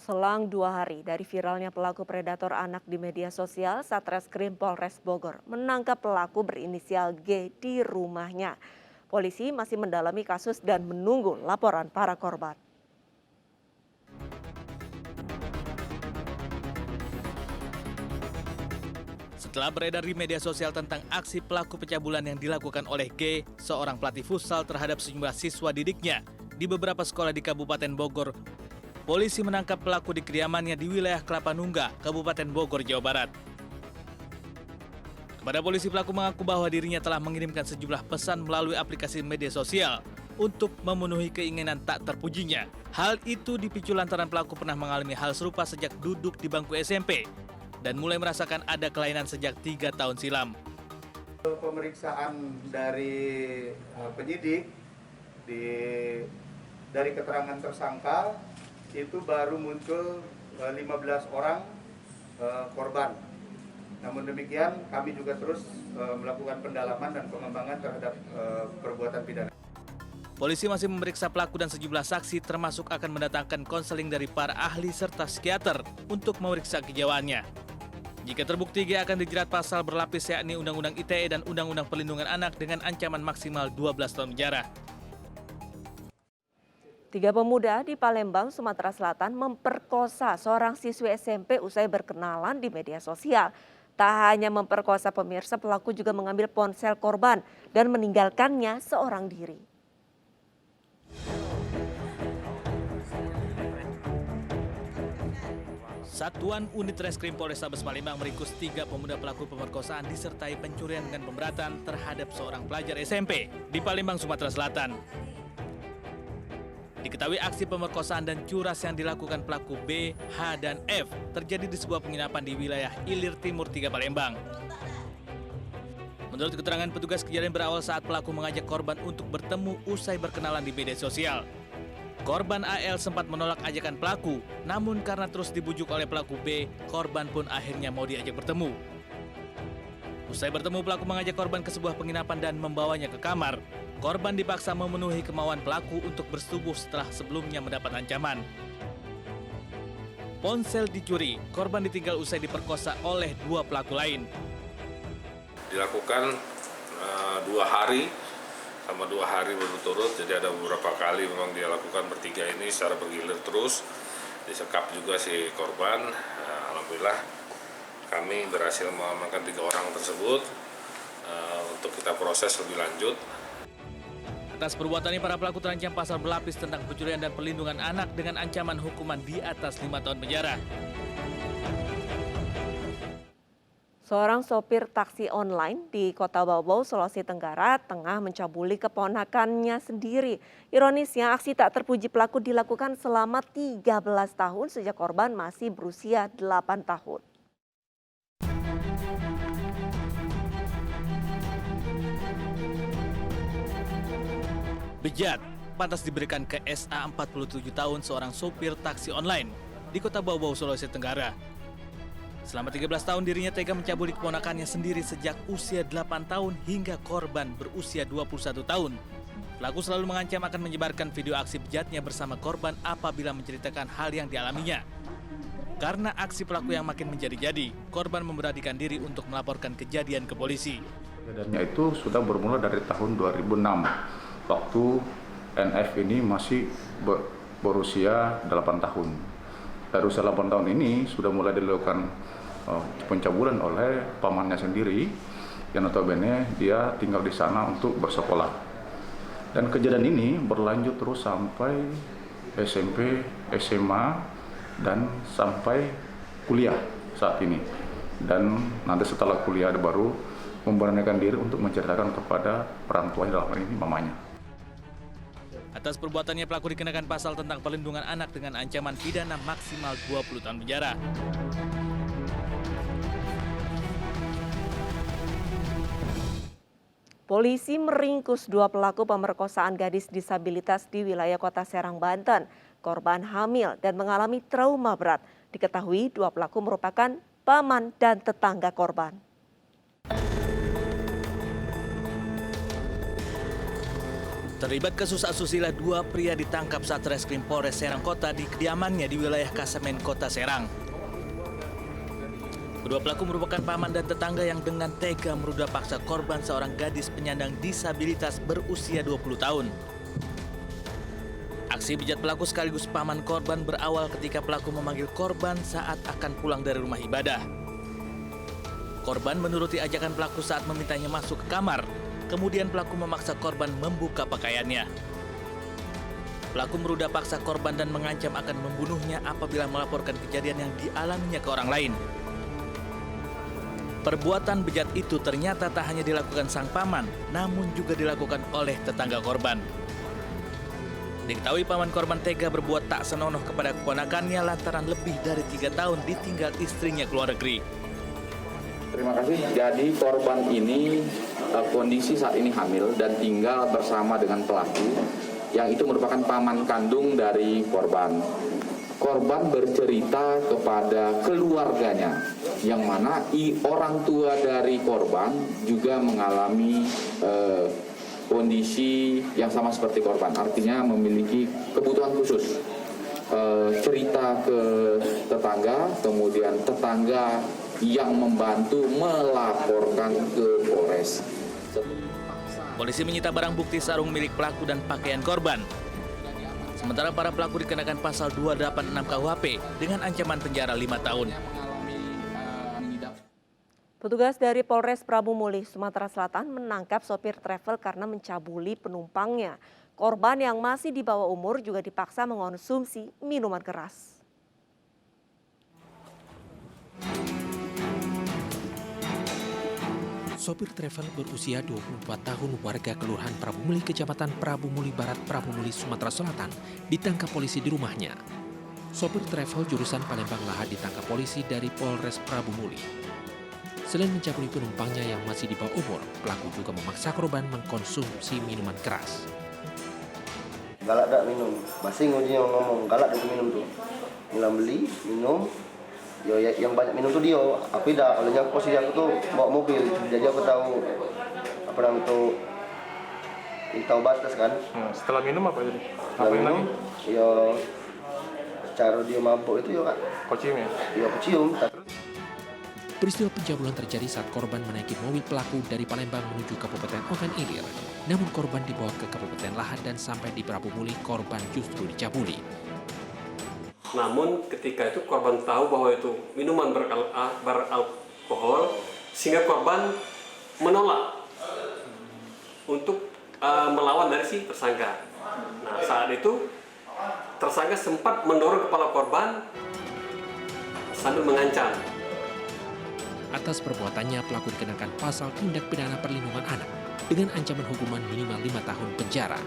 Selang 2 hari dari viralnya pelaku predator anak di media sosial, Satreskrim Polres Bogor menangkap pelaku berinisial G di rumahnya. Polisi masih mendalami kasus dan menunggu laporan para korban. Setelah beredar di media sosial tentang aksi pelaku pencabulan yang dilakukan oleh G, seorang pelatih futsal terhadap sejumlah siswa didiknya di beberapa sekolah di Kabupaten Bogor, polisi menangkap pelaku di kediamannya di wilayah Kelapa Nungga, Kabupaten Bogor, Jawa Barat. Kepada polisi, pelaku mengaku bahwa dirinya telah mengirimkan sejumlah pesan melalui aplikasi media sosial untuk memenuhi keinginan tak terpujinya. Hal itu dipicu lantaran pelaku pernah mengalami hal serupa sejak duduk di bangku SMP dan mulai merasakan ada kelainan sejak 3 tahun silam. Pemeriksaan dari penyidik dari keterangan tersangka itu baru muncul 15 orang korban. Namun demikian kami juga terus melakukan pendalaman dan pengembangan terhadap perbuatan pidana. Polisi masih memeriksa pelaku dan sejumlah saksi termasuk akan mendatangkan konseling dari para ahli serta psikiater untuk memeriksa kejiwaannya. Jika terbukti, G akan dijerat pasal berlapis yakni Undang-Undang ITE dan Undang-Undang Perlindungan Anak dengan ancaman maksimal 12 tahun penjara. 3 pemuda di Palembang, Sumatera Selatan memperkosa seorang siswi SMP usai berkenalan di media sosial. Tak hanya memperkosa pemirsa, pelaku juga mengambil ponsel korban dan meninggalkannya seorang diri. Satuan Unit Reskrim Polrestabes Palembang meringkus 3 pemuda pelaku pemerkosaan disertai pencurian dengan pemberatan terhadap seorang pelajar SMP di Palembang, Sumatera Selatan. Diketahui aksi pemerkosaan dan curas yang dilakukan pelaku B, H, dan F terjadi di sebuah penginapan di wilayah Ilir Timur 3 Palembang. Menurut keterangan petugas, kejadian berawal saat pelaku mengajak korban untuk bertemu usai berkenalan di media sosial. Korban AL sempat menolak ajakan pelaku, namun karena terus dibujuk oleh pelaku B, korban pun akhirnya mau diajak bertemu. Usai bertemu, pelaku mengajak korban ke sebuah penginapan dan membawanya ke kamar. Korban dipaksa memenuhi kemauan pelaku untuk bersetubuh setelah sebelumnya mendapat ancaman. Ponsel dicuri, korban ditinggal usai diperkosa oleh 2 pelaku lain. Dilakukan 2 hari sama 2 hari berturut-turut, jadi ada beberapa kali memang dia lakukan bertiga ini secara bergilir terus. Disekap juga si korban. Alhamdulillah kami berhasil mengamankan 3 orang tersebut untuk kita proses lebih lanjut. Atas perbuatan ini, para pelaku terancam pasal berlapis tentang pencurian dan perlindungan anak dengan ancaman hukuman di atas 5 tahun penjara. Seorang sopir taksi online di Kota Bau, Sulawesi Tenggara tengah mencabuli keponakannya sendiri. Ironisnya, aksi tak terpuji pelaku dilakukan selama 13 tahun sejak korban masih berusia 8 tahun. Bejat, pantas diberikan ke SA 47 tahun seorang sopir taksi online di Kota Bau, Sulawesi Tenggara. Selama 13 tahun dirinya tega mencabuli keponakannya sendiri sejak usia 8 tahun hingga korban berusia 21 tahun. Pelaku selalu mengancam akan menyebarkan video aksi bejatnya bersama korban apabila menceritakan hal yang dialaminya. Karena aksi pelaku yang makin menjadi-jadi, korban memberanikan diri untuk melaporkan kejadian ke polisi. Kejadiannya itu sudah bermula dari tahun 2006, waktu NF ini masih berusia 8 tahun. Dari usia 8 tahun ini sudah mulai dilakukan pencabulan oleh pamannya sendiri, yang notabene dia tinggal di sana untuk bersekolah. Dan kejadian ini berlanjut terus sampai SMP, SMA, dan sampai kuliah saat ini. Dan nanti setelah kuliah baru memberanikan diri untuk menceritakan kepada orang tuanya, dalam hal ini mamanya. Atas perbuatannya, pelaku dikenakan pasal tentang perlindungan anak dengan ancaman pidana maksimal 20 tahun penjara. Polisi meringkus 2 pelaku pemerkosaan gadis disabilitas di wilayah Kota Serang, Banten. Korban hamil dan mengalami trauma berat. Diketahui 2 pelaku merupakan paman dan tetangga korban. Terlibat kasus asusila, 2 pria ditangkap saat Reskrim Polres Serang Kota di kediamannya di wilayah Kasemen, Kota Serang. Kedua pelaku merupakan paman dan tetangga yang dengan tega meruda paksa korban, seorang gadis penyandang disabilitas berusia 20 tahun. Aksi bejat pelaku sekaligus paman korban berawal ketika pelaku memanggil korban saat akan pulang dari rumah ibadah. Korban menuruti ajakan pelaku saat memintanya masuk ke kamar. Kemudian pelaku memaksa korban membuka pakaiannya. Pelaku meruda paksa korban dan mengancam akan membunuhnya apabila melaporkan kejadian yang dialaminya ke orang lain. Perbuatan bejat itu ternyata tak hanya dilakukan sang paman, namun juga dilakukan oleh tetangga korban. Diketahui paman korban tega berbuat tak senonoh kepada keponakannya lantaran lebih dari 3 tahun ditinggal istrinya ke luar negeri. Terima kasih. Jadi korban ini kondisi saat ini hamil dan tinggal bersama dengan pelaku yang itu merupakan paman kandung dari korban. Korban bercerita kepada keluarganya yang mana orang tua dari korban juga mengalami kondisi yang sama seperti korban, artinya memiliki kebutuhan khusus. Cerita ke tetangga, kemudian tetangga yang membantu melaporkan ke Polres. Polisi menyita barang bukti sarung milik pelaku dan pakaian korban. Sementara para pelaku dikenakan pasal 286 KUHP dengan ancaman penjara 5 tahun. Petugas dari Polres Prabu Muli, Sumatera Selatan menangkap sopir travel karena mencabuli penumpangnya. Korban yang masih di bawah umur juga dipaksa mengonsumsi minuman keras. Sopir travel berusia 24 tahun warga Kelurahan Prabu Muli, Kecamatan Prabu Muli Barat, Prabu Muli, Sumatera Selatan ditangkap polisi di rumahnya. Sopir travel jurusan Palembang Lahat ditangkap polisi dari Polres Prabu Muli. Selain mencabuli penumpangnya yang masih di bawah umur, pelaku juga memaksa korban mengkonsumsi minuman keras. Galak dak minum, masih nguji ngomong galak dak minum tuh. Bilang beli, minum. Yo yang banyak minum tuh dia, aku dah kalau yang posisi aku tuh bawa mobil, jadi aku tahu apa namanya tuh tahu batas kan. Setelah minum apa jadi? Setelah minum, yo cara dia mabuk itu yo kak. Kocium ya? Yo aku cium. Peristiwa pencabulan terjadi saat korban menaiki mobil pelaku dari Palembang menuju Kabupaten Ogan Ilir. Namun korban dibawa ke Kabupaten Lahat dan sampai di Prabu Muli, korban justru dicabuli. Namun ketika itu korban tahu bahwa itu minuman beralkohol, sehingga korban menolak untuk melawan dari si tersangka. Nah saat itu tersangka sempat mendorong kepala korban sambil mengancam. Atas perbuatannya pelaku dikenakan pasal tindak pidana perlindungan anak dengan ancaman hukuman minimal 5 tahun penjara.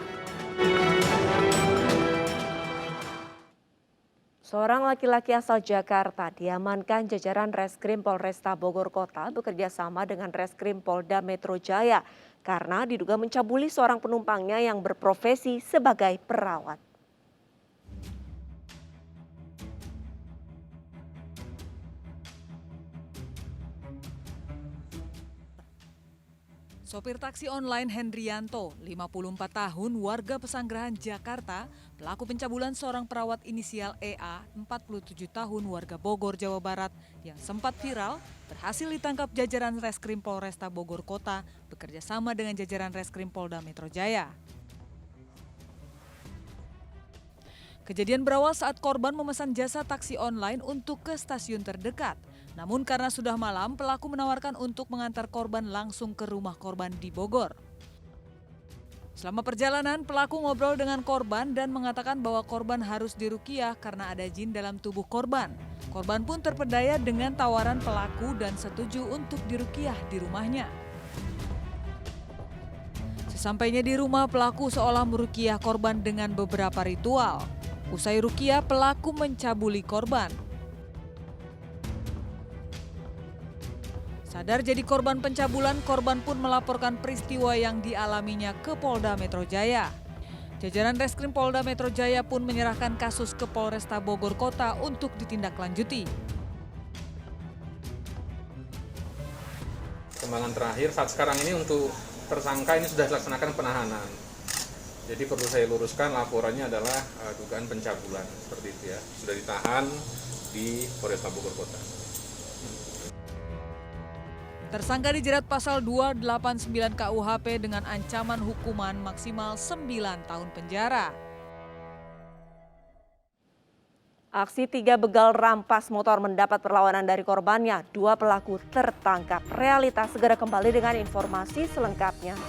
Seorang laki-laki asal Jakarta diamankan jajaran Reskrim Polresta Bogor Kota bekerja sama dengan Reskrim Polda Metro Jaya karena diduga mencabuli seorang penumpangnya yang berprofesi sebagai perawat. Sopir taksi online Hendrianto, 54 tahun, warga Pesanggerahan, Jakarta, pelaku pencabulan seorang perawat inisial EA, 47 tahun, warga Bogor, Jawa Barat, yang sempat viral, berhasil ditangkap jajaran Reskrim Polresta Bogor Kota bekerja sama dengan jajaran Reskrim Polda Metro Jaya. Kejadian berawal saat korban memesan jasa taksi online untuk ke stasiun terdekat. Namun karena sudah malam, pelaku menawarkan untuk mengantar korban langsung ke rumah korban di Bogor. Selama perjalanan, pelaku ngobrol dengan korban dan mengatakan bahwa korban harus diruqyah karena ada jin dalam tubuh korban. Korban pun terpedaya dengan tawaran pelaku dan setuju untuk diruqyah di rumahnya. Sesampainya di rumah, pelaku seolah meruqyah korban dengan beberapa ritual. Usai ruqyah, pelaku mencabuli korban. Sadar jadi korban pencabulan, korban pun melaporkan peristiwa yang dialaminya ke Polda Metro Jaya. Jajaran Reskrim Polda Metro Jaya pun menyerahkan kasus ke Polresta Bogor Kota untuk ditindaklanjuti. Perkembangan terakhir saat sekarang ini untuk tersangka ini sudah dilaksanakan penahanan. Jadi perlu saya luruskan, laporannya adalah dugaan pencabulan seperti itu ya. Sudah ditahan di Polresta Bogor Kota. Tersangka dijerat pasal 289 KUHP dengan ancaman hukuman maksimal 9 tahun penjara. Aksi 3 begal rampas motor mendapat perlawanan dari korbannya. 2 pelaku tertangkap. Realitas segera kembali dengan informasi selengkapnya.